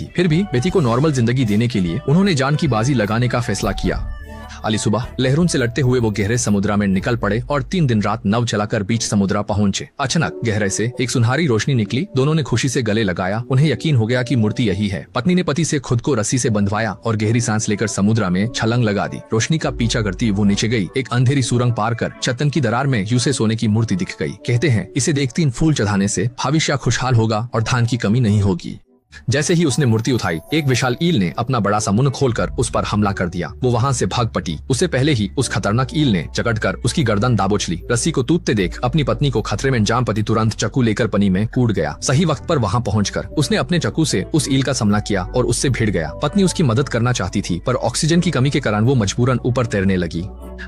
थी। फिर भी बेटी को नॉर्मल जिंदगी देने के लिए उन्होंने जान की बाजी लगाने का फैसला किया। अली सुबह लहरों से लड़ते हुए वो गहरे समुद्र में निकल पड़े और 3 दिन रात नव चलाकर बीच समुद्र पहुंचे। अचानक गहरे से एक सुनहरी रोशनी निकली। दोनों ने खुशी से गले लगाया। उन्हें यकीन हो गया कि मूर्ति यही है। पत्नी ने पति से खुद को रस्सी से बंधवाया और गहरी सांस लेकर समुद्र में छलांग लगा दी। रोशनी का पीछा करती वो नीचे गई। एक अंधेरी सुरंग पार कर चट्टान की दरार में यूसे सोने की मूर्ति दिख गई। कहते हैं इसे देख 3 फूल चढ़ाने से भविष्य खुशहाल होगा और धान की कमी नहीं होगी। जैसे ही उसने मूर्ति उठाई, एक विशाल ईल ने अपना बड़ा सा मुंह खोलकर उस पर हमला कर दिया। वो वहां से भाग पटी। उससे पहले ही उस खतरनाक ईल ने जकड़कर उसकी गर्दन दाबोच ली। रस्सी को टूटते देख अपनी पत्नी को खतरे में जान पति तुरंत चाकू लेकर पानी में कूद गया। सही वक्त पर वहां पहुंचकर उसने अपने चाकू से उस ईल का सामना किया और उससे भिड़ गया। पत्नी उसकी मदद करना चाहती थी, पर ऑक्सीजन की कमी के कारण वो मजबूरन ऊपर तैरने लगी।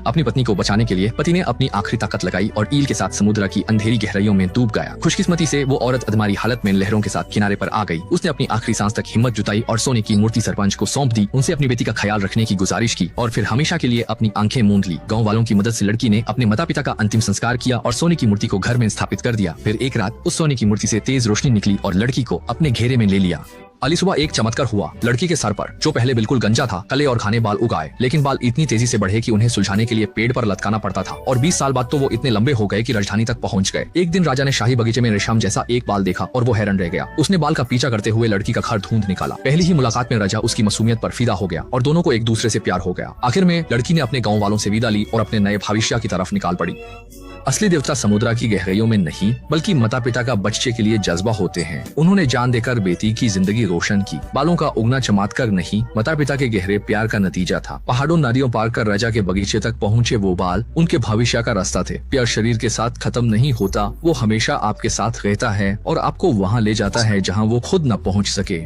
अपनी पत्नी को बचाने के लिए पति ने अपनी आखिरी ताकत लगाई और ईल के साथ समुद्र की अंधेरी गहराइयों में डूब गया। खुशकिस्मती से वो औरत अधमारी हालत में लहरों के साथ किनारे पर आ गई। उसने अपनी आखिरी सांस तक हिम्मत जुटाई और सोने की मूर्ति सरपंच को सौंप दी। उनसे अपनी बेटी का ख्याल रखने की गुजारिश की और फिर हमेशा के लिए अपनी आंखें मूंद ली। गांव वालों की मदद से लड़की ने अपने माता पिता का अंतिम संस्कार किया और सोने की मूर्ति को घर में स्थापित कर दिया। फिर एक रात उस सोने की मूर्ति से तेज रोशनी निकली और लड़की को अपने घेरे में ले लिया। अली सुबह एक चमत्कार हुआ। लड़की के सर पर, जो पहले बिल्कुल गंजा था, काले और घने बाल उगाए। लेकिन बाल इतनी तेजी से बढ़े कि उन्हें सुलझाने के लिए पेड़ पर लटकाना पड़ता था और 20 साल बाद तो वो इतने लंबे हो गए कि राजधानी तक पहुंच गए। एक दिन राजा ने शाही बगीचे में रेशम जैसा एक बाल देखा और वो हैरान रह गया। उसने बाल का पीछा करते हुए लड़की का घर ढूंढ निकाला। पहली ही मुलाकात में राजा उसकी मासूमियत पर फिदा हो गया और दोनों को एक दूसरे से प्यार हो गया। आखिर में लड़की ने अपने गाँव वालों से विदा ली और अपने नए भविष्य की तरफ निकाल पड़ी। असली देवता समुद्र की गहराइयों में नहीं, बल्कि माता पिता का बच्चे के लिए जज्बा होते हैं। उन्होंने जान देकर बेटी की जिंदगी रोशन की। बालों का उगना चमत्कार नहीं, माता पिता के गहरे प्यार का नतीजा था। पहाड़ों नदियों पार कर राजा के बगीचे तक पहुँचे वो बाल उनके भविष्य का रास्ता थे। प्यार शरीर के साथ खत्म नहीं होता, वो हमेशा आपके साथ रहता है और आपको वहाँ ले जाता है जहाँ वो खुद न पहुँच सके।